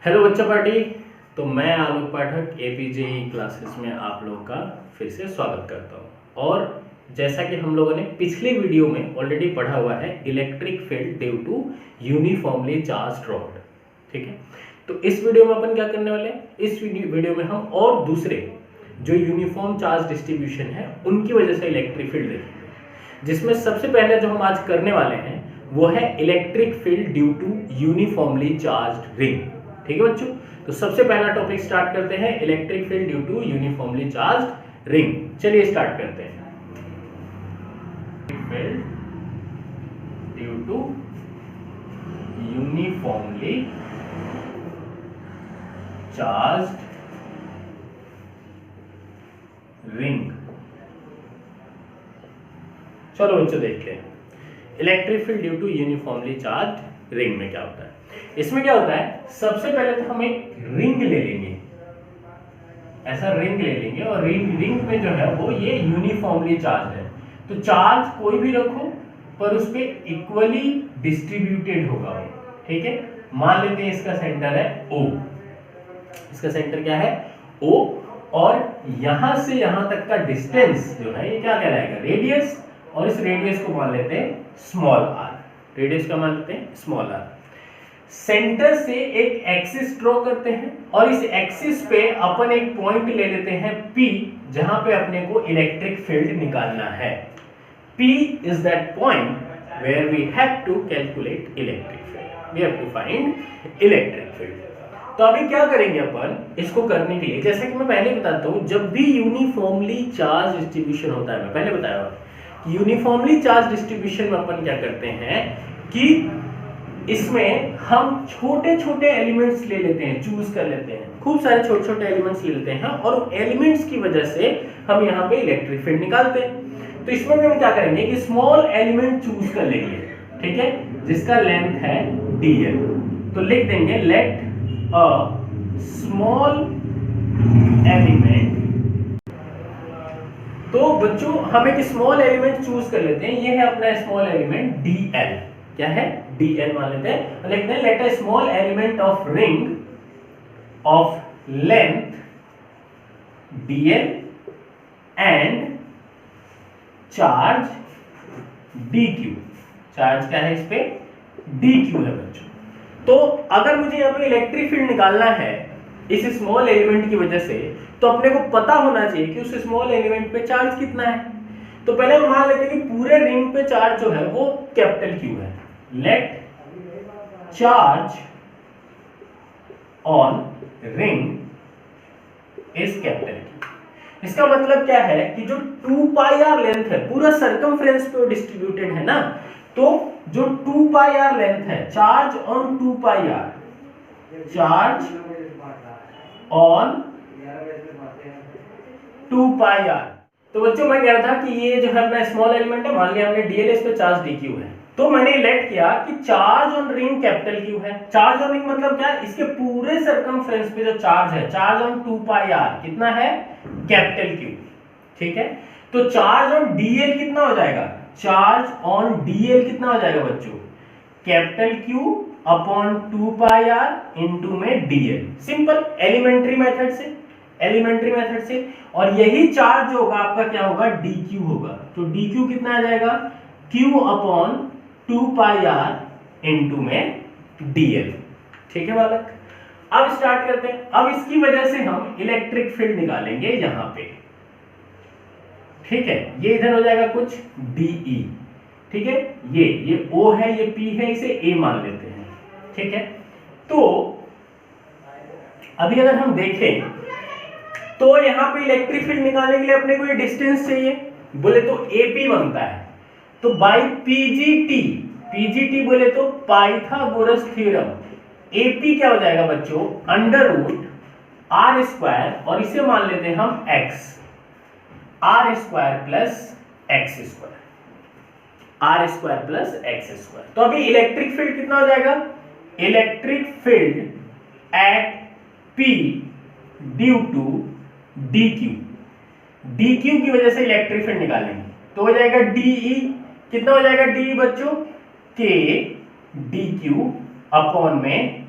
Hello बच्चा party. तो मैं आलोक पाठक एपीजेई क्लासेस में आप लोगों का फिर से स्वागत करता हूं। और जैसा कि हम लोगों ने पिछले वीडियो में ऑलरेडी पढ़ा हुआ है electric field due to uniformly charged rod, ठीक है। तो इस वीडियो में अपन क्या करने वाले हैं, इस वीडियो में हम और दूसरे जो यूनिफॉर्म चार्ज डिस्ट्रीब्यूशन है उनकी वजह से इलेक्ट्रिक फील्ड देखेंगे, जिसमें सबसे पहले जो हम आज करने वाले हैं वो है electric field due to uniformly charged ring. ठीक है बच्चों, तो सबसे पहला टॉपिक स्टार्ट करते हैं, electric field due to uniformly charged ring. चलिए स्टार्ट करते हैं। Field due to uniformly charged ring. चलो बच्चों देखते हैं electric field due to uniformly charged ring में क्या होता है। इसमें क्या होता है, सबसे पहले तो हम एक रिंग ले लेंगे, ऐसा रिंग ले लेंगे और रिंग में जो है वो ये यूनिफॉर्मली चार्ज है। तो चार्ज कोई भी रखो पर उस पे इक्वली डिस्ट्रीब्यूटेड होगा वो, ठीक है। मान लेते हैं इसका सेंटर है O, इसका सेंटर क्या है O, और यहां से यहां तक का डिस्टेंस जो है ये क्या कहलाएगा, रेडियस। और इस रेडियस को मान लेते हैं स्मॉल r, रेडियस का मान लेते हैं स्मॉल r। सेंटर से एक एक्सिस ड्रॉ करते हैं और इस एक्सिस पे अपन एक पॉइंट ले लेते हैं P, जहां पे अपने को इलेक्ट्रिक फील्ड निकालना है। P is that point where we have to calculate electric field, we have to find electric field. तो अभी क्या करेंगे अपन इसको करने के लिए, जैसे कि मैं पहले बताता हूं, जब भी यूनिफॉर्मली चार्ज डिस्ट्रीब्यूशन होता है, मैं पहले बताया कि यूनिफॉर्मली चार्ज डिस्ट्रीब्यूशन में अपन क्या करते हैं कि इसमें हम छोटे छोटे एलिमेंट्स ले लेते हैं, चूज कर लेते हैं, खूब सारे छोटे छोटे एलिमेंट्स ले लेते हैं और एलिमेंट्स की वजह से हम यहाँ पे इलेक्ट्रिक फील्ड निकालते हैं। तो इसमें भी हम क्या करेंगे कि स्मॉल एलिमेंट चूज कर लेंगे, ठीक है, जिसका लेंथ है dl। तो लिख देंगे लेट अ स्मॉल एलिमेंट। तो बच्चों हम एक स्मॉल एलिमेंट चूज कर लेते हैं, ये है अपना स्मॉल एलिमेंट dl। क्या है, dl मान लेते हैं। लिखते हैं let a small element of ring of length dl and charge dq। Charge क्या है इस पे, dq है बच्चों। तो अगर मुझे यहाँ पे इलेक्ट्रिक फील्ड निकालना है इस स्मॉल एलिमेंट की वजह से, तो अपने को पता होना चाहिए कि उस स्मॉल एलिमेंट पे चार्ज कितना है। तो पहले हम मान लेते हैं कि पूरे रिंग पे चार्ज जो है वो कैपिटल Q है। Let charge on ring is capital Q। इसका मतलब क्या है कि जो 2 पाई आर लेंथ है, पूरा सर्कमफ्रेंस पे डिस्ट्रीब्यूटेड है ना, तो जो 2 पाई आर लेंथ है, charge on 2 pi R, charge on 2 pi R. तो बच्चों मैं कह रहा था कि ये जो है अपना स्मॉल एलिमेंट है, मान लिया हमने dl, इस पे चार्ज dq है। तो मैंने लेट किया कि charge on ring capital Q है। चार्ज ऑन रिंग मतलब क्या है, इसके पूरे सर्कमफ्रेंस पे जो चार्ज है, चार्ज ऑन 2 पाई r कितना है, कैपिटल Q, ठीक है। तो चार्ज ऑन dl कितना हो जाएगा, चार्ज ऑन dl कितना हो जाएगा बच्चों, capital Q upon 2 pi r into में dl। सिंपल एलिमेंट्री मेथड से, एलिमेंट्री मेथड से। और यही चार्ज जो होगा आपका क्या होगा, dq होगा। तो dq कितना आ जाएगा, q upon 2 pi r into में dl, ठीक है बालक। अब स्टार्ट करते हैं। अब इसकी वजह से हम इलेक्ट्रिक फील्ड निकालेंगे यहां पे, ठीक है। ये इधर हो जाएगा कुछ dE, ठीक है। ये O है, ये P है, इसे A मान लेते हैं, ठीक है। तो अभी अगर हम देखें तो यहां पे इलेक्ट्रिक फील्ड निकालने के लिए अपने को ये डिस्टेंस चाहिए, बोले तो AP बनता है। तो बाई PGT बोले तो पाइथागोरस थ्योरम, AP क्या हो जाएगा बच्चों, अंडर रूट r स्क्वायर, और इसे मान लेते हैं हम x, r square plus x square, r square plus x square. तो अभी इलेक्ट्रिक फील्ड कितना हो जाएगा, electric field at P due to dq, dq की वजह से इलेक्ट्रिक फील्ड निकालेंगे तो हो जाएगा dE। कितना हो जाएगा dE बच्चों, k dq अपॉन में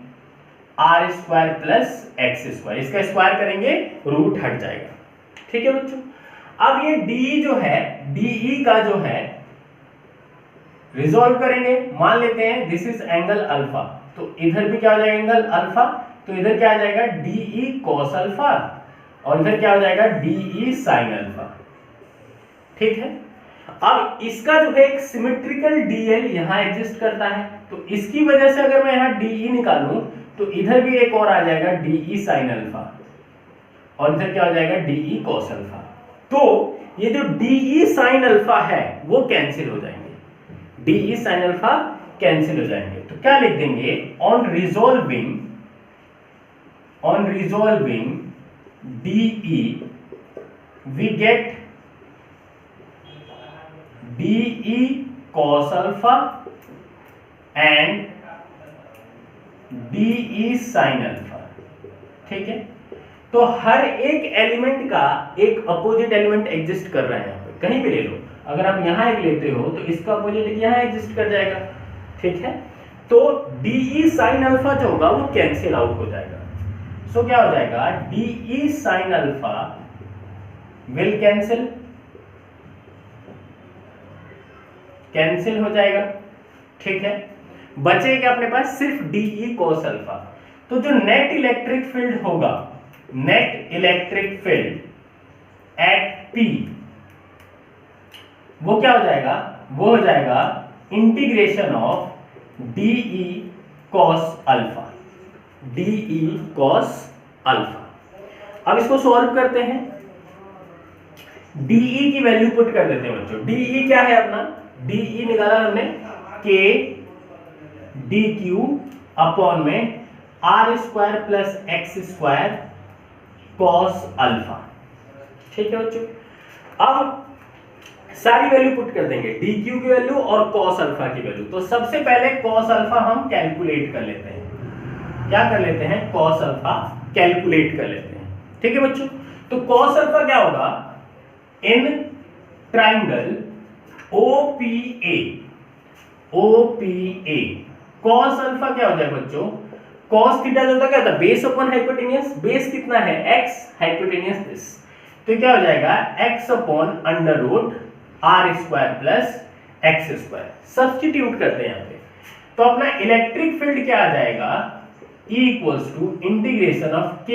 R square plus X square, इसका स्क्वायर करेंगे रूट हट जाएगा। ठीक है बच्चों, अब ये डी जो है, डीई का जो है रिजॉल्व करेंगे, मान लेते हैं दिस इज एंगल अल्फा, तो इधर भी क्या हो जाएगा एंगल अल्फा, तो इधर क्या आ जाएगा डीई कॉस अल्फा और इधर क्या हो जाएगा डीई साइन अल्फा। ठीक है, अब इसका जो है एक सिमेट्रिकल डीएल यहां एग्जिस्ट करता है, तो इसकी वजह से अगर मैं यहां डीई निकालूं तो इधर भी एक और आ जाएगा डीई साइन अल्फा और इधर क्या हो जाएगा डीई कॉस अल्फा। तो ये जो डीई साइन अल्फा है वो कैंसिल हो जाएंगे, डीई साइन अल्फा कैंसिल हो जाएंगे। तो क्या लिख देंगे, on resolving DE we get DE cos alpha and DE sine alpha. ठीक है, तो हर एक एलिमेंट का एक अपोजिट एलिमेंट एग्जिस्ट कर रहा है यहाँ पे, कहीं भी ले लो, अगर आप यहां एक लेते हो तो इसका अपोजिट यहां एग्जिस्ट कर जाएगा। ठीक है, तो डीई साइन अल्फा जो होगा वो कैंसिल आउट हो जाएगा। सो क्या हो जाएगा DE sine alpha will cancel हो जाएगा। ठीक है, बचेगा अपने पास सिर्फ डीई कॉस अल्फा। तो जो नेट इलेक्ट्रिक फील्ड होगा, net electric field at P, वो क्या हो जाएगा, वो हो जाएगा integration of DE cos alpha, DE cos alpha. अब इसको सॉल्व करते हैं, डीई की वैल्यू पुट कर देते हैं बच्चों। डीई क्या है अपना, डीई निकाला हमने के डी क्यू अपॉन में R square plus X square cos alpha. ठीक है बच्चों, अब सारी वैल्यू पुट कर देंगे, डी क्यू की वैल्यू और कॉस अल्फा की वैल्यू। तो सबसे पहले कॉस अल्फा हम कैलकुलेट कर लेते हैं, क्या कर लेते हैं, कॉस अल्फा कैलकुलेट कर लेते हैं। ठीक है बच्चों, तो कॉस अल्फा क्या होगा, in triangle OPA, OPA cos alpha क्या हो जाएगा बच्चों, cos थीटा जो होता क्या होता, बेस अपॉन हाइपोटेनियस, बेस कितना है x, हाइपोटेनियस दिस, तो क्या हो जाएगा x upon under root R square plus X square. Substitute करते हैं यहाँ पे, तो अपना इलेक्ट्रिक फील्ड क्या आ जाएगा, E equals to integration of k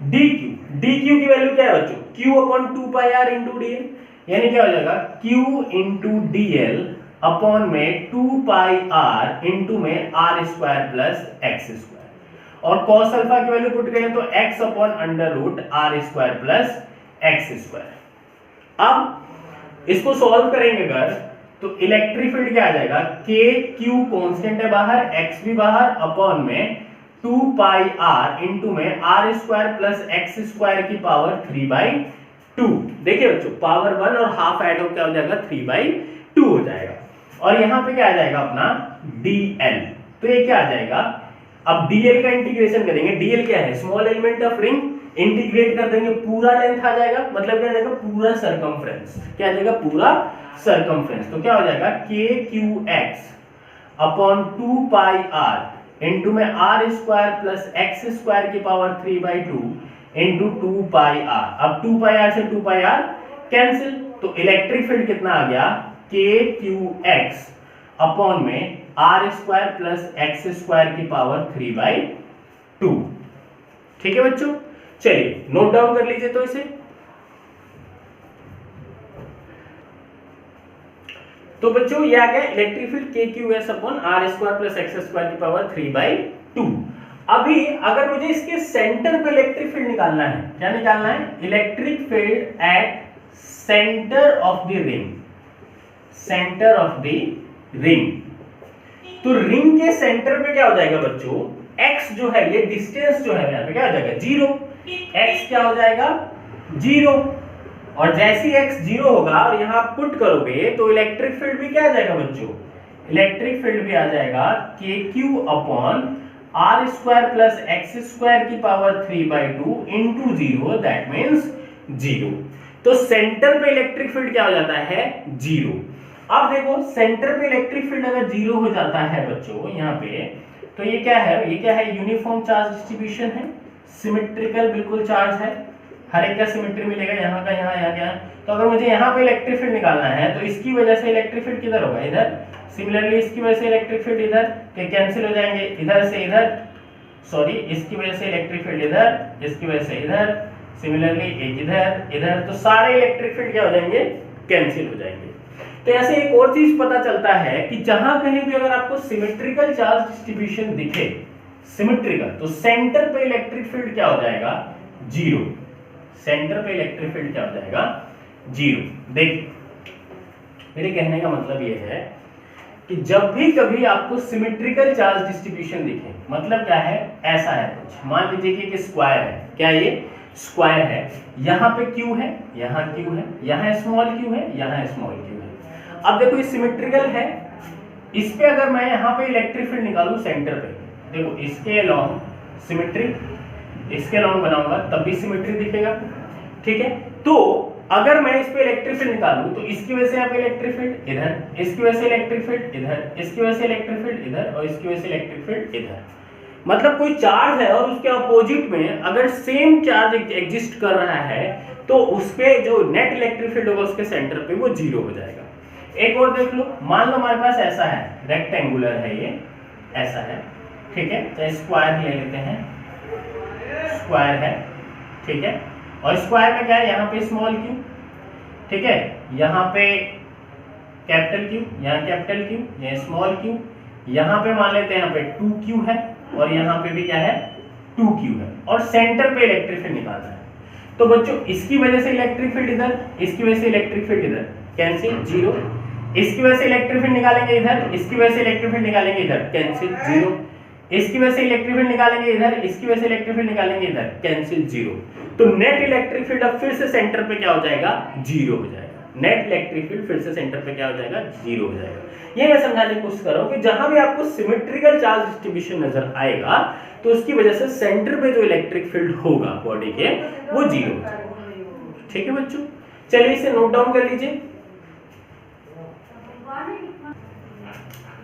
dq, dq की वैल्यू क्या है बच्चों, q upon 2 pi r into dl, यानी क्या हो जाएगा q इंटू dl अपॉन में 2 पाई r इंटू में r square plus X square, और cos अल्फा की वैल्यू पुट करें तो x upon under root r square plus X square. अब इसको सॉल्व करेंगे अगर, तो इलेक्ट्रिक फील्ड क्या आ जाएगा, k q कांस्टेंट है बाहर, x भी बाहर, अपॉन में 2 पाई r इंटू में r square plus X square की पावर 3/2। देखिए बच्चों, पावर 1 और हाफ ऐड हो क्या हो जाएगा 3/2 हो जाएगा, और यहां पे क्या आ जाएगा अपना dl, तो ये क्या आ जाएगा, अब dl का इंटीग्रेशन करेंगे, dl क्या है, small element of ring, integrate कर देंगे पूरा लेंथ आ जाएगा, मतलब क्या आ जाएगा पूरा सरकमफ्रेंस, क्या आ जाएगा पूरा सरकमफ्रेंस, तो क्या हो जाएगा kqx upon 2 pi r into में r square plus X square की पावर 3/2 इंटू 2 पाई r। अब 2 पाई r से 2 पाई r कैंसिल, तो इलेक्ट्रिक फील्ड कितना आ गया, kqx अपॉन में r square plus X square की पावर 3/2। ठीक है बच्चों, चलिए नोट डाउन कर लीजिए तो इसे। तो बच्चों ये आ गया electric field kqs upon r square plus X square की पावर 3/2। अभी अगर मुझे इसके सेंटर पे इलेक्ट्रिक फील्ड निकालना है, क्या निकालना है, electric field at centre of the ring, centre of the ring. तो रिंग के सेंटर पे क्या हो जाएगा बच्चों, x जो है, ये डिस्टेंस जो है यहाँ पे क्या हो जाएगा 0, x क्या हो जाएगा 0, और जैसे ही x 0 होगा और यहाँ पुट करोगे तो इलेक्ट्रिक फील्ड भी क्या आ जाएगा बच्चों, इलेक्ट्रिक फील्ड भी आ जाएगा kq upon r square plus X square की पावर 3/2 इंटू 0, दैट मीन्स 0। तो सेंटर पे इलेक्ट्रिक फील्ड क्या हो जाता है 0। अब देखो सेंटर पे इलेक्ट्रिक फील्ड अगर 0 हो जाता है बच्चों यहाँ पे, तो ये क्या है यूनिफॉर्म चार्ज डिस्ट्रीब्यूशन है, सिमेट्रिकल बिल्कुल चार्ज है, हर एक का सिमेट्री मिलेगा, यहाँ का यहाँ। तो अगर मुझे यहाँ पे इलेक्ट्रिक फील्ड निकालना है तो इसकी वजह से इलेक्ट्रिक फील्ड किधर होगा, इधर। सिमिलरली इसकी वजह से इलेक्ट्रिक फील्ड इधर, के कैंसिल हो जाएंगे, इधर से इधर, सॉरी इसकी वजह से इलेक्ट्रिक फील्ड इधर, इसकी वजह से इधर, सिमिलरली एक इधर, तो सारे इलेक्ट्रिक फील्ड क्या हो जाएंगे, कैंसिल हो जाएंगे। तो ऐसे एक और चीज पता चलता है कि जहां कहीं भी अगर आपको सिमेट्रिकल चार्ज डिस्ट्रीब्यूशन दिखे, सिमेट्रिकल, तो सेंटर पे इलेक्ट्रिक फील्ड क्या हो जाएगा, जीरो। सेंटर पे इलेक्ट्रिक फील्ड क्या हो जाएगा, जीरो। देखिए मेरे कहने का मतलब ये है कि जब भी कभी आपको सिमेट्रिकल चार्ज डिस्ट्रीब्यूशन दिखे, मतलब क्या है, ऐसा है कुछ, मान लीजिए कि एक स्क्वायर है, क्या ये स्क्वायर है, यहाँ पे क्यू है, यहाँ क्यू है, यहाँ स्मॉल क्यू है, यहाँ स्मॉल क्यू है। अब देखो ये सिमेट्रिकल है, इस पे अगर मैं यहाँ पे इलेक्ट्रिक फील्ड निकालूं सेंटर पे, देखो इसके अलोंग सिमेट्री, इसके अलोंग बनाऊंगा तब भी सिमेट्री दिखेगा, ठीक है। तो अगर मैं इस पे इलेक्ट्रिक फील्ड निकालूं तो इसकी वजह से यहाँ पे इलेक्ट्रिक फील्ड इधर, इसकी वजह से इलेक्ट्रिक फील्ड इधर, इसकी वजह से इलेक्ट्रिक फील्ड इधर, और इसकी वजह से इलेक्ट्रिक फील्ड इधर। मतलब कोई चार्ज है और उसके अपोजिट में अगर सेम चार्ज एग्जिस्ट कर रहा है तो उसके जो नेट इलेक्ट्रिक फील्ड होगा उसके सेंटर पे वो जीरो हो जाएगा। एक और देख लो, मान लो हमारे पास ऐसा है, रेक्टेंगुलर है ये, ऐसा है, ठीक है, तो स्क्वायर ले लेते हैं, स्क्वायर है, ठीक है, और स्क्वायर में क्या है, यहाँ पे स्मॉल क्यू, ठीक है, यहाँ पे कैपिटल क्यू, यहाँ कैपिटल क्यू, यहाँ स्मॉल क्यू, यहाँ पे मान लेते हैं यहाँ पे 2q है, और यहाँ पे भी क्या है 2q है, और सेंटर पे इलेक्ट्रिक फील्ड निकालना है। तो बच्चों इसकी वजह से इलेक्ट्रिक फील्ड इधर, इसकी वजह से इलेक्ट्रिक फील्ड इधर, कैंसिल, जीरो। इसकी वजह से इलेक्ट्रिक फील्ड निकालेंगे इधर, इसकी वजह से इलेक्ट्रिक फील्ड निकालेंगे इधर, कैंसिल, जीरो। इसकी वजह से इलेक्ट्रिक फील्ड निकालेंगे इधर, इसकी वजह से इलेक्ट्रिक फील्ड निकालेंगे इधर, कैंसिल, जीरो। तो नेट इलेक्ट्रिक फील्ड अब फिर से सेंटर पे क्या हो जाएगा, जीरो हो जाएगा। नेट इलेक्ट्रिक फील्ड फिर से सेंटर पे क्या हो जाएगा, जीरो हो जाएगा। ये मैं समझाने की कोशिश कर रहा हूं कि जहां भी आपको सिमेट्रिकल चार्ज डिस्ट्रीब्यूशन नजर आएगा तो उसकी वजह से सेंटर पे जो इलेक्ट्रिक फील्ड होगा बॉडी के वो जीरो हो जाएगा। ठीक है बच्चों, चलिए इसे नोट डाउन कर लीजिए।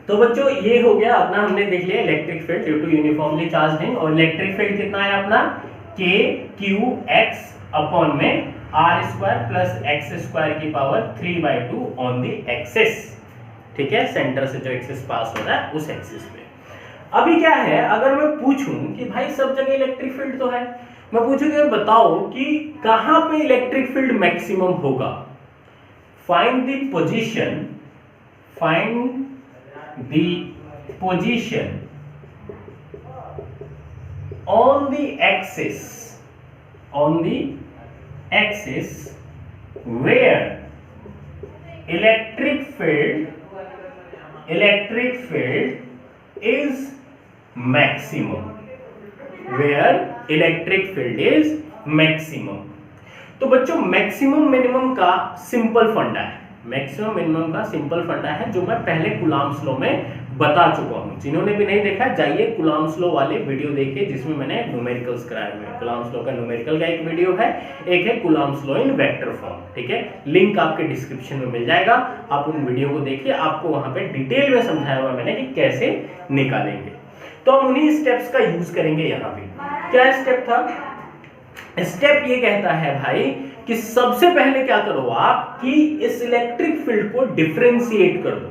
तो बच्चों ये हो गया अपना, हमने देख लिया electric field due to uniformly charge ring, और इलेक्ट्रिक फील्ड कितना है अपना k q x अपॉन में r square plus x square की पावर 3/2 ऑन द एक्सिस। ठीक है, सेंटर से जो एक्सिस पास हो रहा है उस एक्सिस पे। अभी क्या है, अगर मैं पूछूं कि भाई सब जगह इलेक्ट्रिक फील्ड तो है, मैं पूछूं कि बताओ कि कहां पे इलेक्ट्रिक फील्ड मैक्सिमम होगा। Find the position, find the position on the axis where electric field is maximum, where electric field is maximum। तो बच्चों मैक्सिमम मिनिमम का सिंपल फंडा है, मैक्सिमम मिनिमम का सिंपल फंडा है जो मैं पहले कूलम्ब्स लॉ में बता चुका हूं। जिन्होंने भी नहीं देखा जाइए कूलम्ब्स लॉ वाले वीडियो देखिए जिसमें मैंने न्यूमेरिकल्स कराए हुए हैं। कूलम्ब्स लॉ का न्यूमेरिकल का एक वीडियो है, एक है Coulomb's law in vector form. ठीक है, लिंक आपके डिस्क्रिप्शन में मिल जाएगा, आप उन वीडियो को देखिए, आपको वहां पे डिटेल में समझाया हुआ मैंने कि कैसे निकालेंगे। तो हम उन्हीं स्टेप्स का यूज करेंगे यहाँ पे। क्या स्टेप था? स्टेप ये कहता है भाई कि सबसे पहले क्या करो आप कि इस इलेक्ट्रिक फील्ड को डिफरेंशिएट कर दो।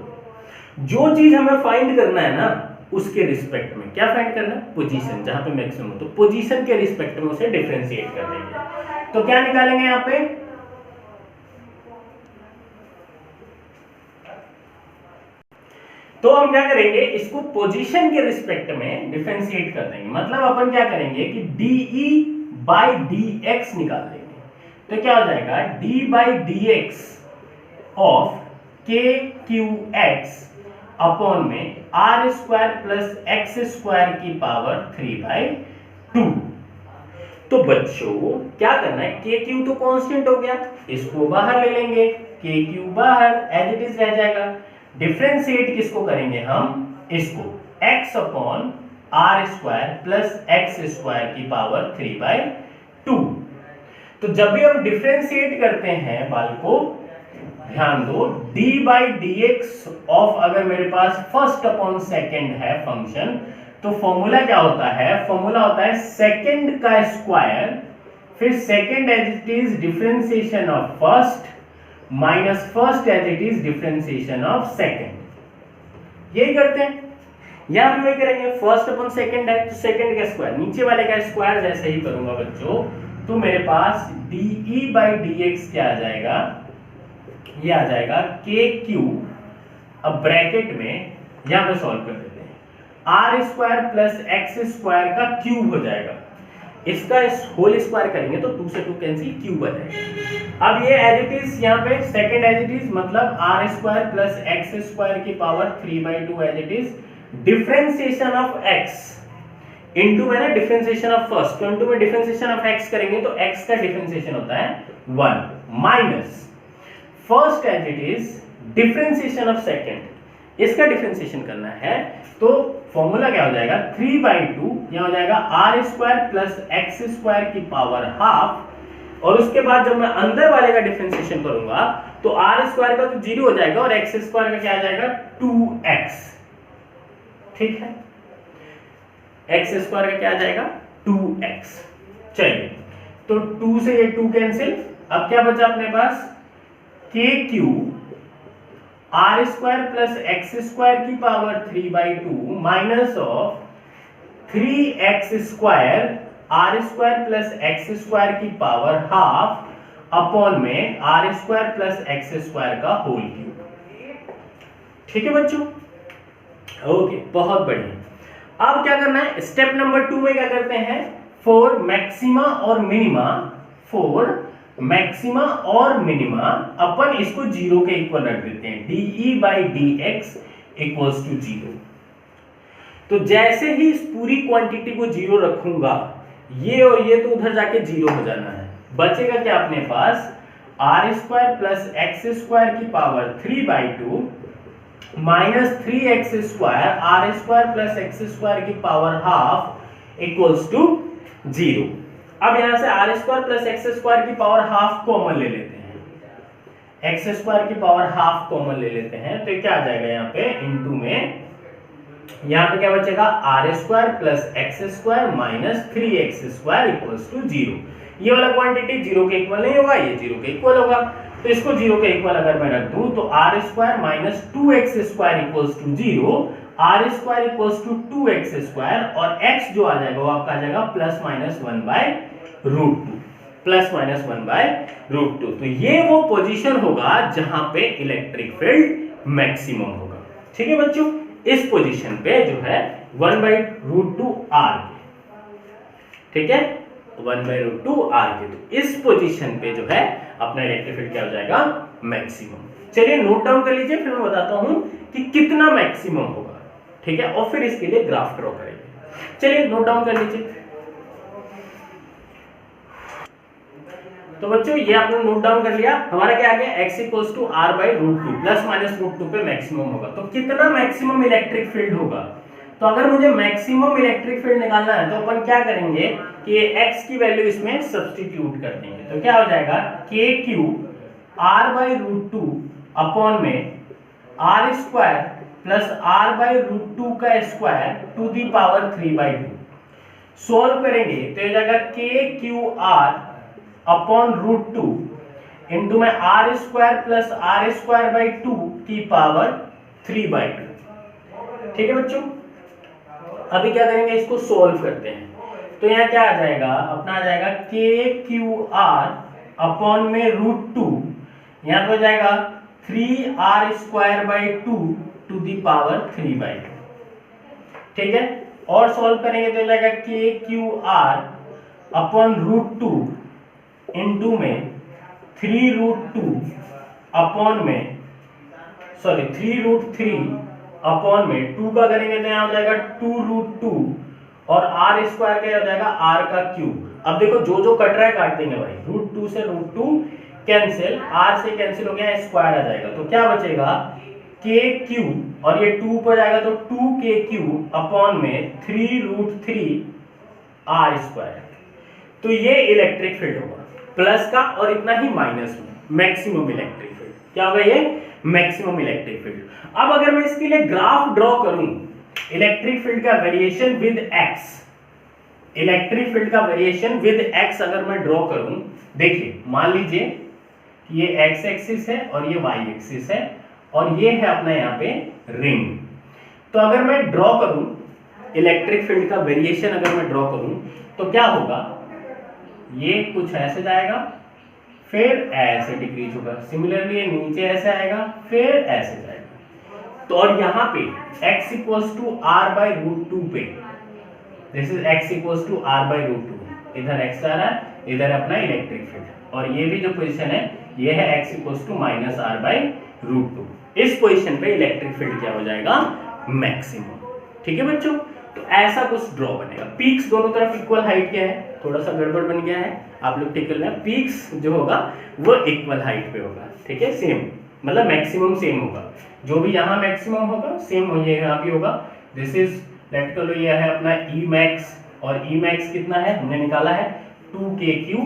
जो चीज हमें फाइंड करना है ना उसके रिस्पेक्ट में, क्या फाइंड करना है, पोजीशन, जहां पे मैक्सिमम हो तो पोजीशन के रिस्पेक्ट में उसे डिफरेंशिएट कर देंगे। तो क्या निकालेंगे यहां पे, तो हम क्या करेंगे, इसको पोजीशन के रिस्पेक्ट में डिफरेंशिएट कर देंगे। मतलब अपन क्या करेंगे कि dE बाई dx निकाल देंगे। तो क्या हो जाएगा, d by dx of kqx upon में r square plus x square की पावर 3/2। तो बच्चों क्या करना है, kq तो कांस्टेंट हो गया, इसको बाहर ले लेंगे, kq बाहर एज इट इज रह जाएगा। डिफरेंशिएट किसको करेंगे हम, इसको x upon r square plus x square की पावर 3/2। तो जब भी हम डिफरेंशिएट करते हैं बाल को ध्यान दो, d बाई dx ऑफ, अगर मेरे पास फर्स्ट अपॉन सेकंड है फंक्शन, तो फॉर्मूला क्या होता है, फॉर्मूला होता है सेकंड का स्क्वायर, फिर second as it is differentiation of first minus first as it is differentiation of second. यही करते हैं, यहां भी वही करेंगे, फर्स्ट अपन सेकंड है तो सेकंड का स्क्वायर, नीचे वाले का स्क्वायर जैसे ही करूंगा बच्चों तो मेरे पास dE/dx क्या आ जाएगा, ये आ जाएगा KQ, अब ब्रैकेट में यहां पे सॉल्व कर देते हैं, r² प्लस x² का क्यूब हो जाएगा, इसका होल स्क्वायर करेंगे तो 2 से 2 कैंसिल, क्यूब आ जाएगा। अब ये एज इट इज यहाँ पे सेकंड एज इट इज मतलब r² प्लस x² की power 3/2 as it is differentiation of x into मैंने डिफरेंशिएशन ऑफ फर्स्ट, तो इनटू में डिफरेंशिएशन ऑफ x करेंगे तो x का डिफरेंशिएशन होता है 1 minus first as it is differentiation of second, इसका डिफरेंशिएशन करना है तो फॉर्मूला क्या हो जाएगा 3/2, यह हो जाएगा r² प्लस x² की पावर हाफ, और उसके बाद जब मैं अंदर वाले का डिफरेंशिएशन करूंगा तो r² का तो 0 हो जाएगा और x² का क्या आ जाएगा 2x, ठीक है, x² का क्या आ जाएगा 2x। चलिए तो 2 से ये 2 कैंसिल, अब क्या बचा अपने पास KQ r² प्लस x² की power 3/2 minus of 3x² r² plus x² की पावर हाफ अपॉन में r² प्लस x² का होल क्यूब। ठीक है बच्चों, ओके, बहुत बढ़िया। अब क्या करना है, स्टेप नंबर 2 में क्या करते हैं, फॉर मैक्सिमा और मिनिमा, फॉर मैक्सिमा और मिनिमा अपन इसको 0 के इक्वल रख देते हैं, dE/dx इक्वल्स टू 0। तो जैसे ही इस पूरी क्वांटिटी को 0 रखूंगा, ये और ये तो उधर जाके 0 हो जाना है, बचेगा क्या अपने पास r² प्लस x² की power 3/2 minus 3x² r² plus x² की पावर हाफ इक्वल्स टू 0। अब यहां से r² प्लस x² की पावर हाफ कॉमन ले लेते हैं, x² की पावर हाफ कॉमन ले लेते हैं, तो क्या आ जाएगा यहाँ पे इनटू में, यहाँ पे क्या बचेगा r² plus x² minus 3x² equals to 0। ये वाला क्वांटिटी 0 के इक्वल नहीं होगा, ये 0 के इक्वल होगा, तो इसको 0 के इक्वल अगर मैं रख दूं तो r² minus 2x² equals to 0, r² equals to 2x² और x जो आ जाएगा वो आपका आ जाएगा प्लस माइनस 1/√2, प्लस माइनस 1/√2। तो ये वो पोजीशन होगा जहां पे इलेक्ट्रिक फील्ड मैक्सिमम होगा। ठीक है बच्चों, इस पोजीशन पे जो है 1/√2 r, ठीक है, 1/√2 r के, तो इस पोजीशन पे जो है अपना इलेक्ट्रिक फील्ड क्या हो जाएगा मैक्सिमम। चलिए नोट डाउन कर लीजिए, फिर मैं बताता हूं कि कितना मैक्सिमम होगा, ठीक है, और फिर इसके लिए ग्राफ ड्रॉ करेंगे। चलिए नोट डाउन कर लीजिए। तो बच्चों ये आपने नोट डाउन कर लिया, हमारा क्या आ गया x equals to r/√2 plus minus √2 पे मैक्सिमम होगा। तो कितना मैक्सिमम इलेक्ट्रिक फील्ड होगा, तो अगर मुझे मैक्सिमम इलेक्ट्रिक फील्ड निकालना है तो अपन क्या करेंगे कि ये x की वैल्यू इसमें सब्स्टिट्यूट कर देंगे, तो क्या हो जाएगा KQ r/√2 अपॉन में r² प्लस r/√2 का square to the power 3/2। Solve करेंगे तो ये जाएगा KQR अपॉन √2 इंटू में r² प्लस r²/2 की पावर 3/2। ठीक है बच्चों, अभी क्या करेंगे, इसको सॉल्व करते हैं, तो यहाँ क्या आ जाएगा अपना, आ जाएगा KQR अपॉन में √2, यहाँ पे हो जाएगा 3r²/2 टू दी पावर 3/2। ठीक है, और सॉल्व करेंगे तो हो जाएगा KQR अपॉन √2 इंटू में 3√2 अपॉन में, सॉरी 3√3 अपॉन में 2 का करेंगे तो यहाँ हो जाएगा 2√2 और r² का हो जाएगा r का क्यूब। अब देखो जो जो कट रहा है काट देंगे भाई, √2 से √2 कैंसिल, r से कैंसिल हो गया, स्क्वायर आ जाएगा, तो क्या बचेगा KQ और ये 2 पर जाएगा तो 2KQ अपॉन में 3√3 r²। तो ये इलेक्ट्रिक फील्ड होगा प्लस का, और इतना ही माइनस में मैक्सिमम इलेक्ट्रिक फील्ड। क्या होगा ये मैक्सिमम इलेक्ट्रिक फील्ड। अब अगर मैं इसके लिए ग्राफ ड्रॉ करूं इलेक्ट्रिक फील्ड का variation with x, electric field का वेरिएशन विद एक्स अगर मैं ड्रॉ करूं, देखिए मान लीजिए ये एक्स एक्सिस है और ये वाई एक्सिस है और ये है अपना यहाँ पे रिंग। तो अगर मैं ड्रॉ करूं इलेक्ट्रिक फील्ड का वेरिएशन अगर मैं ड्रॉ करूं तो क्या होगा, ये कुछ ऐसे जाएगा फिर ऐसे डिक्रीज होगा, सिमिलरली ये नीचे ऐसे आएगा फिर ऐसे जाएगा। तो और यहाँ पे x equals to R by root 2 पे, this is x equals to R by root 2, इधर x आ रहा है, इधर अपना इलेक्ट्रिक फील्ड, और ये भी जो पोजीशन है ये है x equals to minus R by root 2। इस पोजीशन पे इलेक्ट्रिक फील्ड क्या हो जाएगा, मैक्सिमम। ठीक है बच्चों, तो ऐसा कुछ ड्रॉ बनेगा। पीक्स दोनों तरफ इक्वल हाइट क्या है, थोड़ा सा गड़बड़ बन गया है, आप लोग ठीक कर लेना। पीक्स जो होगा वो इक्वल हाइट पे होगा, ठीक है, सेम, मतलब मैक्सिमम सेम होगा, जो भी यहाँ मैक्सिमम होगा सेम ये यहाँ भी होगा। दिस इज लेट कर लो, ये है अपना ई मैक्स, और ई मैक्स कितना है हमने निकाला है 2kq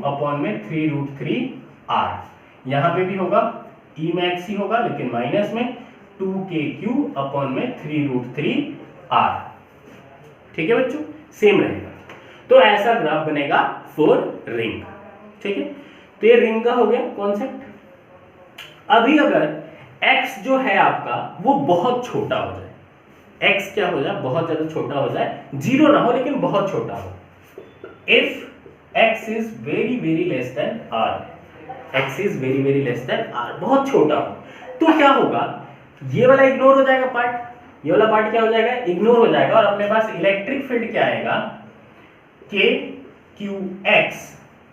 अपॉन में 3√3r। यहाँ पे भी होगा ई मैक्स ही होगा लेकिन माइनस में 2kq अपॉन में 3√3r। ठीक है बच्चों, सेम रहेगा। तो ऐसा ग्राफ बनेगा फॉर रिंग। ठीक है, तो ये रिंग का हो गया कॉन्सेप्ट। अभी अगर x जो है आपका वो बहुत छोटा हो जाए, x क्या हो जाए, बहुत ज्यादा छोटा हो जाए, जीरो ना हो लेकिन बहुत छोटा हो, if x is very very less than r, x is very very less than r, बहुत छोटा हो, तो क्या होगा, ये वाला इग्नोर हो जाएगा पार्ट, ये वाला पार्ट क्या हो जाएगा, इग्नोर हो जाएगा, और अपने पास इलेक्ट्रिक फील्ड क्या आएगा, kqx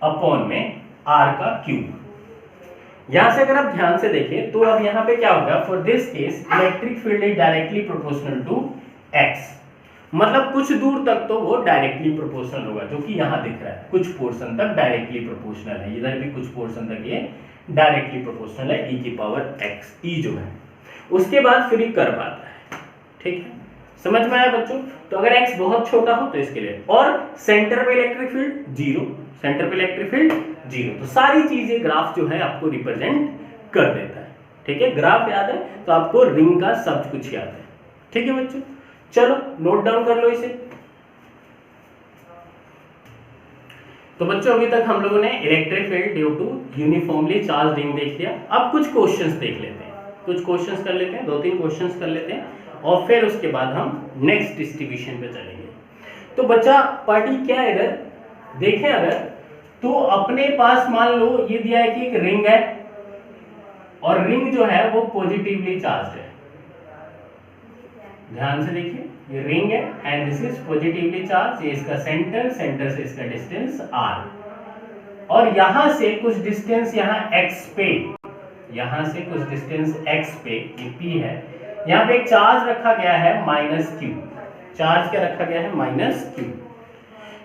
अपॉन में r का क्यूब। यहां से अगर आप ध्यान से देखें तो अब यहां पे क्या होगा, for this case electric field is directly proportional to x, मतलब कुछ दूर तक तो वो डायरेक्टली प्रोपोर्शनल होगा, जो कि यहां दिख रहा है, कुछ पोर्शन तक डायरेक्टली प्रोपोर्शनल है, इधर भी कुछ पोर्शन तक ये डायरेक्टली प्रोपोर्शनल है, e की पावर x, e जो है। उसके बाद फिर ये कर्व आता है। ठीक है, समझ में आया बच्चों। तो अगर x बहुत छोटा हो तो इसके लिए, और सेंटर पे इलेक्ट्रिक फील्ड जीरो, सेंटर पे इलेक्ट्रिक फील्ड जीरो, तो सारी चीजें ग्राफ जो है आपको रिप्रेजेंट कर देता है। ठीक है, ग्राफ याद है तो आपको रिंग का सब कुछ याद है। ठीक है बच्चों, चलो नोट डाउन कर लो इसे। तो बच्चों अभी तक हम लोगों ने electric field due to uniformly charge ring देख लिया। अब कुछ क्वेश्चंस देख लेते हैं, कुछ क्वेश्चंस कर लेते हैं, 2-3 क्वेश्चंस कर लेते हैं, और फिर उसके बाद हम नेक्स्ट डिस्ट्रीब्यूशन पे चलेंगे। तो बच्चा पार्टी क्या है, इधर देखें अगर, तो अपने पास मान लो ये दिया है कि एक रिंग है, और रिंग जो है वो पॉजिटिवली चार्ज है। ध्यान से देखिए, ये रिंग है and this is positively charge, ये इसका सेंटर, सेंटर से इसका डिस्टेंस r, और यहां से कुछ डिस्टेंस यहाँ x पे, यहां से कुछ डिस्टेंस x पे, ये p है, यहाँ पे एक चार्ज रखा गया है -q, चार्ज क्या रखा गया है -q।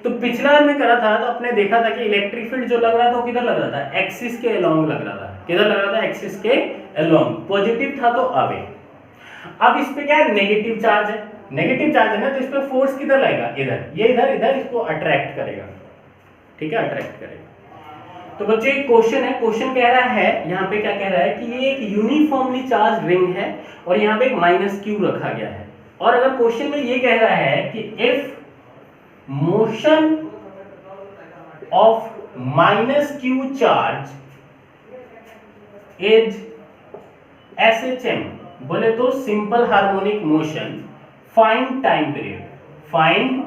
तो पिछला में करा था तो आपने देखा था कि इलेक्ट्रिक फील्ड जो लग रहा था वो किधर लग रहा था, एक्सिस के अलोंग लग रहा था, किधर लग रहा था, एक्सिस के अलोंग, पॉजिटिव था तो अवे। अब इस पे क्या है, नेगेटिव चार्ज है, नेगेटिव चार्ज है ना, तो इस पे फोर्स किधर लगेगा, इधर, ये इधर इधर इसको अट्रैक्ट करेगा। ठीक है, अट्रैक्ट करेगा। तो बच्चों एक क्वेश्चन है, क्वेश्चन कह रहा है, यहाँ पे क्या कह रहा है कि ये एक यूनिफॉर्मली चार्ज रिंग है और यहाँ पे एक -q रखा गया है, और अगर क्वेश्चन में ये कह रहा है कि if motion of -q charge is SHM, बोले तो simple harmonic motion, find time period, find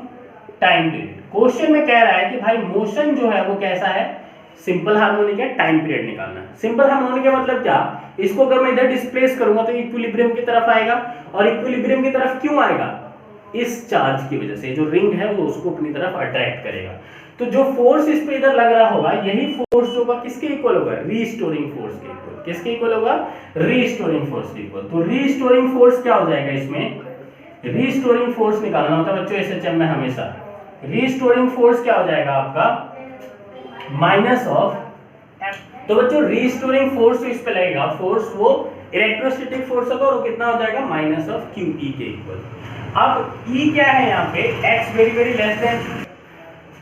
time period. Question में कह रहा है कि भाई मोशन जो है वो कैसा है, सिंपल हार्मोनिक है, टाइम पीरियड निकालना है। सिंपल हार्मोनिक का मतलब क्या, इसको अगर मैं इधर डिस्प्लेस करूंगा तो इक्विलिब्रियम की तरफ आएगा, और इक्विलिब्रियम की तरफ क्यों आएगा, इस चार्ज की वजह से, जो रिंग है वो उसको अपनी तरफ अट्रैक्ट करेगा। तो जो फोर्स इस पे इधर लग रहा होगा, यही फोर्स जो होगा किसके इक्वल होगा, रीस्टोरिंग फोर्स के इक्वल। किसके इक्वल होगा, रीस्टोरिंग फोर्स के इक्वल। तो रीस्टोरिंग फोर्स क्या हो जाएगा, इसमें रीस्टोरिंग फोर्स निकालना होता है बच्चों एसएचएम में हमेशा। रीस्टोरिंग फोर्स क्या हो जाएगा आपका, माइनस ऑफ, तो बच्चों रीस्टोरिंग फोर्स तो इस पे लगेगा, फोर्स वो इलेक्ट्रोस्टैटिक फोर्स होगा, और कितना हो जाएगा, -QE के इक्वल। अब E क्या है यहाँ पे, x very very less than,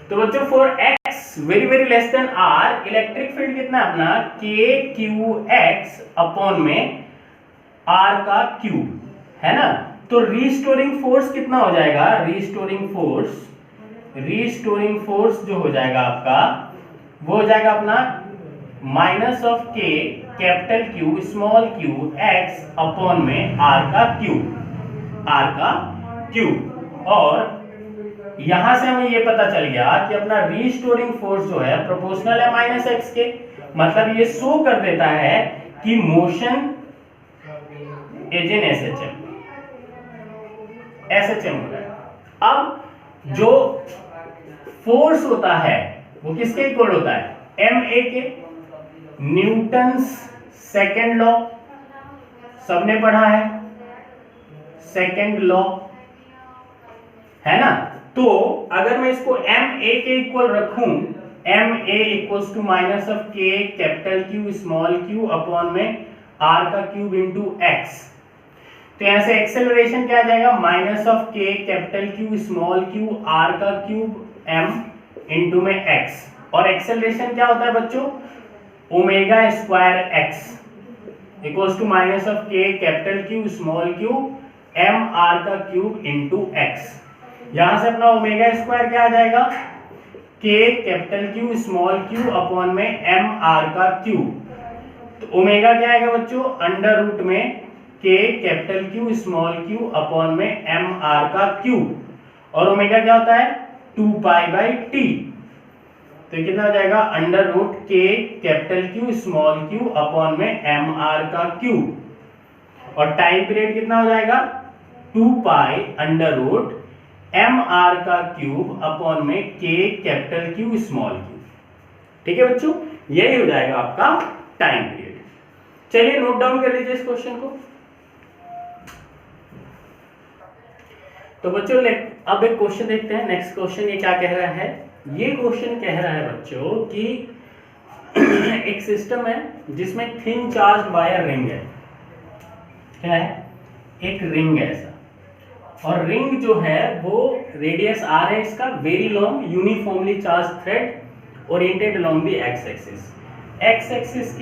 तो बच्चों for x very very less than r, electric field कितना है अपना, KQX अपॉन में r का क्यूब है ना। तो रीस्टोरिंग फोर्स कितना हो जाएगा, रीस्टोरिंग फोर्स जो हो जाएगा आपका वो हो जाएगा अपना minus of K capital Q small Q x upon में आर का क्यूब। और यहां से हमें ये पता चल गया कि अपना रीस्टोरिंग फोर्स जो है प्रोपोर्शनल है माइनस एक्स के, मतलब ये शो कर देता है कि मोशन इज इन एसएचएम हो रहा है। अब जो फोर्स होता है वो किसके इक्वल होता है, एम ए के, न्यूटन्स सेकेंड लॉ सबने पढ़ा है, सेकेंड लॉ है ना। तो अगर मैं इसको एम ए के इक्वल रखूं, M A equals to minus of K capital Q small Q upon में आर का क्यूब इंटू एक्स, तो यहां से एक्सेलरेशन क्या आ जाएगा, minus of K capital Q small Q R का क्यूब एम इंटू में एक्स। और एक्सेलरेशन क्या होता है बच्चों, omega square X equals to minus of K capital Q small Q M R का क्यूब इंटू एक्स। यहां से अपना ओमेगा स्क्वायर क्या आ जाएगा, के capital Q small Q upon में एम आर का क्यूब। तो ओमेगा क्या आएगा बच्चों, अंडर रूट में K capital Q small Q upon में एम आर का क्यूब। और ओमेगा क्या होता है, 2 पाई बाई टी। तो कितना हो जाएगा, under root K capital Q small Q upon में एम आर का क्यूब। और टाइम पीरियड कितना हो जाएगा, 2 pi under root M R का क्यूब अपॉन में K capital Q small Q. ठीक है बच्चों, यही हो जाएगा आपका टाइम पीरियड। चलिए नोट डाउन कर लीजिए इस क्वेश्चन को। तो बच्चों अब एक क्वेश्चन देखते हैं। नेक्स्ट क्वेश्चन ये क्या कह रहा है, ये क्वेश्चन कह रहा है बच्चों कि एक सिस्टम है जिसमें थिन चार्ज वायर रिंग है। क्या है, एक रिंग है ऐसा, और रिंग जो है वो रेडियस आर है इसका, very long uniformly charge thread oriented along the x axis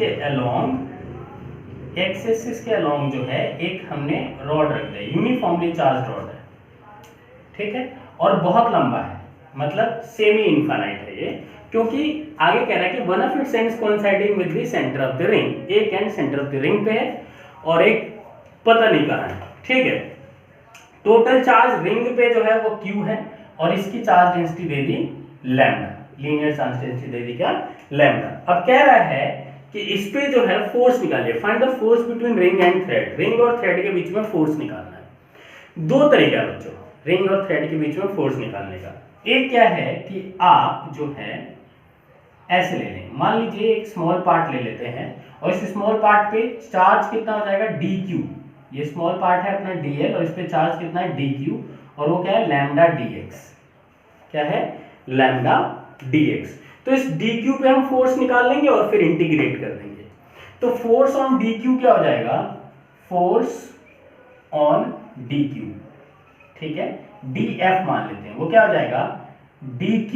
के अलोंग जो है एक हमने रॉड रख दिया, यूनिफॉर्मली चार्ज रॉड है, ठीक है, और बहुत लंबा है, मतलब सेमी इनफाइनाइट है ये, क्योंकि आगे कह रहा है कि one of its ends coinciding with the centre of the ring, एक end centre of the ring पे है और एक पता नहीं कहां है। ठीक है, टोटल चार्ज रिंग पे जो है वो Q है और इसकी चार्ज डेंसिटी दे दी लैम्डा, लीनियर चार्ज डेंसिटी दे दी क्या, लैम्डा। अब कह रहा है कि इस पे जो है फोर्स निकालिए, find the force between ring and thread, ring और थ्रेड के बीच में फोर्स निकालना है। दो तरीका है बच्चों रिंग और थ्रेड के बीच में फोर्स निकालने का। एक क्या है कि आप जो है ऐसे ले लें, मान लीजिए एक स्मॉल पार्ट ले लेते हैं और इस स्मॉल पार्ट पे चार्ज कितना हो जाएगा dq, ये स्मॉल पार्ट है अपना dl और इस पे चार्ज कितना है dq, और वो क्या है लैम्डा dx, क्या है लैम्डा dx। तो इस dq पे हम फोर्स निकाल लेंगे और फिर इंटीग्रेट कर देंगे। तो फोर्स ऑन dq क्या हो जाएगा, फोर्स ऑन dq, ठीक है, df मान लेते हैं, वो क्या हो जाएगा dq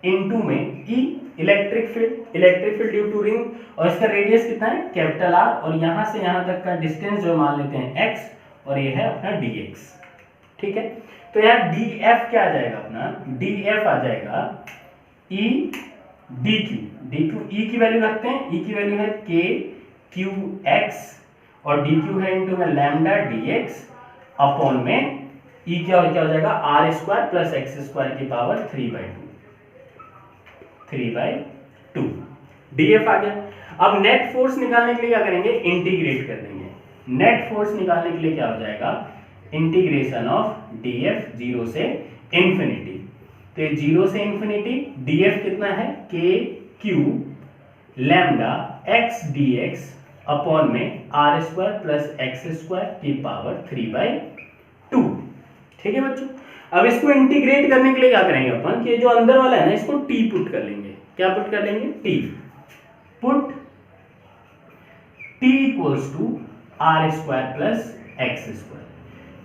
इनटू में e, electric field due to ring, और इसका रेडियस कितना है कैपिटल R, और यहां से यहां तक का डिस्टेंस जो मान लेते हैं x, और ये है अपना dx। ठीक है, तो यहाँ df क्या आ जाएगा, अपना df आ जाएगा e dq e की वैल्यू रखते हैं, e की वैल्यू है k qx और dq है इनटू में लैम्डा dx अपॉन में e क्या हो जाएगा r square plus x square की पावर 3/2 df आ गया। अब नेट फोर्स निकालने के लिए क्या करेंगे, इंटीग्रेट कर देंगे। नेट फोर्स निकालने के लिए क्या हो जाएगा, इंटीग्रेशन ऑफ df 0 से इंफिनिटी, तो 0 से इंफिनिटी df कितना है k q lambda x dx upon में r square plus x square की पावर 3/2। ठीक है बच्चों, अब इसको इंटीग्रेट करने के लिए क्या करेंगे अपन कि जो अंदर वाला है ना इसको t पुट कर लेंगे। क्या पुट कर लेंगे, t put t equals to r square plus x square,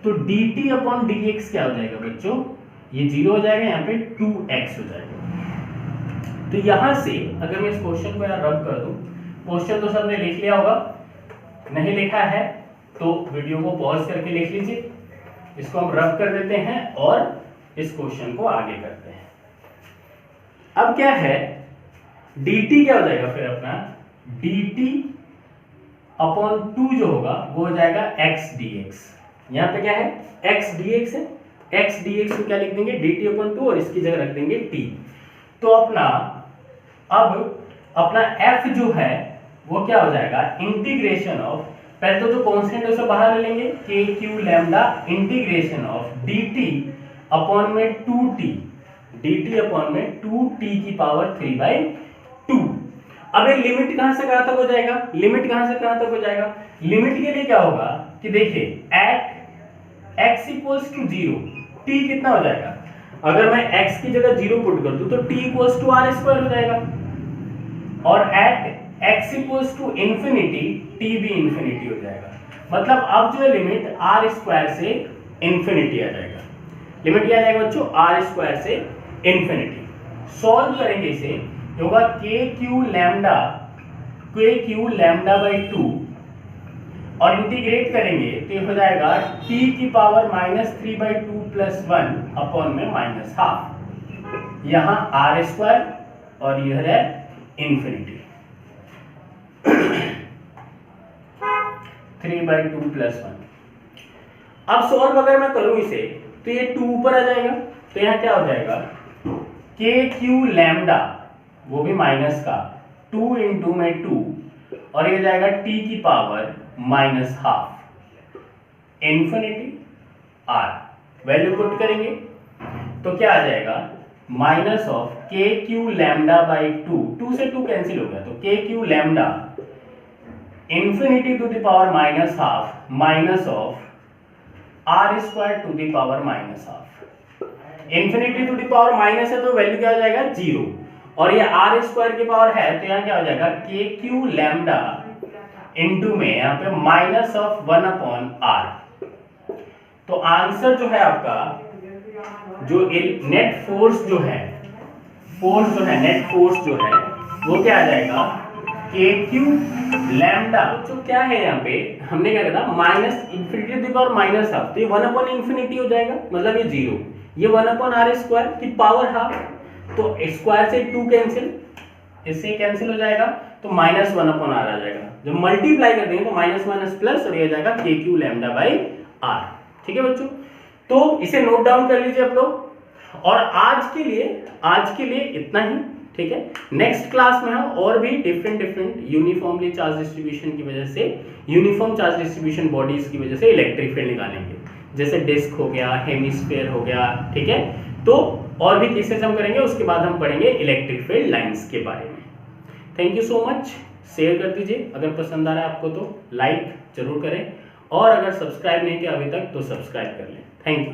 तो dt अपॉन dx क्या हो जाएगा बच्चों, ये 0 हो जाएगा, यहाँ पे 2x हो जाएगा। तो यहां से अगर मैं इस क्वेश्चन को यार रब कर दूं, क्वेश्चन तो सबने लिख लिया होगा, नहीं लिखा है तो वीडियो को पॉज करके लिख लीजिए, इसको हम रब कर देते हैं और इस क्वेश्चन को आगे करते हैं। अब क्या है, dt क्या हो जाएगा फिर अपना, dt अपॉन 2 जो होगा वो हो जाएगा x dx। यहाँ पे क्या है, x dx है, x dx को क्या लिख देंगे, dt अपॉन 2 और इसकी जगह रख देंगे t। तो अब अपना f जो है वो क्या हो जाएगा, इंटीग्रेशन ऑफ, पहले तो जो कांस्टेंट है उसे बाहर ले लेंगे, k q lambda integration of dt upon में 2t, dt अपॉन में 2t की पावर 3/2। अब ये लिमिट कहां से कहां तक हो जाएगा, लिमिट कहां से कहां तक हो जाएगा, लिमिट के लिए क्या होगा कि देखिए at x equals to 0 t कितना हो जाएगा, अगर मैं x की जगह 0 पुट कर दूं तो t equals to r square हो जाएगा, और at x equals to infinity t भी इंफिनिटी हो जाएगा। मतलब अब जो है लिमिट r स्क्वायर से इंफिनिटी आ जाएगा, लिमिट क्या आ जाएगा बच्चों, r स्क्वायर से इंफिनिटी। सॉल्व करेंगे इसे, होगा k q लैम्डा बाई 2 और इंटीग्रेट करेंगे तो ये हो जाएगा t की पावर -3/2 प्लस 1 अपॉन में -हाफ, यहाँ r स्क्वायर और यह है इंफिनिटी 3/2 प्लस 1। अब सॉल्व अगर मैं करूं इसे तो ये 2 ऊपर आ जाएगा, तो यहाँ क्या हो जाएगा, k q लैम्डा वो भी माइनस का 2 इंटू में 2 और ये जाएगा t की power -half infinity r, value put करेंगे तो क्या आ जाएगा, minus of k q lambda by 2 से 2 कैंसिल हो गया तो k q lambda infinity to the power -half minus of r square to the power -half. Infinity to the power minus है तो वैल्यू क्या हो जाएगा 0, और ये r स्क्वायर की पावर है तो यहाँ क्या हो जाएगा k q लैम्डा इंटू में यहाँ पे माइनस ऑफ 1 अपॉन r। तो आंसर जो है आपका, जो नेट फोर्स जो है, नेट फोर्स जो है वो क्या आ जाएगा, k q लैम्डा, जो क्या है यहाँ पे हमने क्या कहा, minus infinity to the power -half, तो ये 1 अपॉन इंफिनिटी हो जाएगा, मतलब ये 0, ये 1 अपॉन r स्क्वायर की पावर हाफ, तो स्क्वायर से 2 कैंसिल, इससे कैंसिल हो जाएगा तो -1 अपॉन r आ जाएगा। जब मल्टीप्लाई कर देंगे तो माइनस माइनस प्लस और ये आ जाएगा k q lambda by r। ठीक है बच्चों, तो इसे नोट डाउन कर लीजिए आप लोग, और आज के लिए इतना ही। ठीक है, नेक्स्ट क्लास में हम और भी डिफरेंट यूनिफॉर्मली चार्ज डिस्ट्रीब्यूशन की वजह से, यूनिफॉर्म चार्ज डिस्ट्रीब्यूशन बॉडीज की वजह से इलेक्ट्रिक फील्ड निकालेंगे, जैसे डिस्क हो गया, हेमिस्फीयर हो गया। ठीक है, तो और भी केसेस हम करेंगे, उसके बाद हम पढ़ेंगे इलेक्ट्रिक फील्ड लाइंस के बारे में। Thank you so much, share कर दीजिए, अगर पसंद आ रहा है आपको तो लाइक जरूर करें, और अगर सब्सक्राइब नहीं किया अभी तक तो सब्सक्राइब कर लें। Thank you.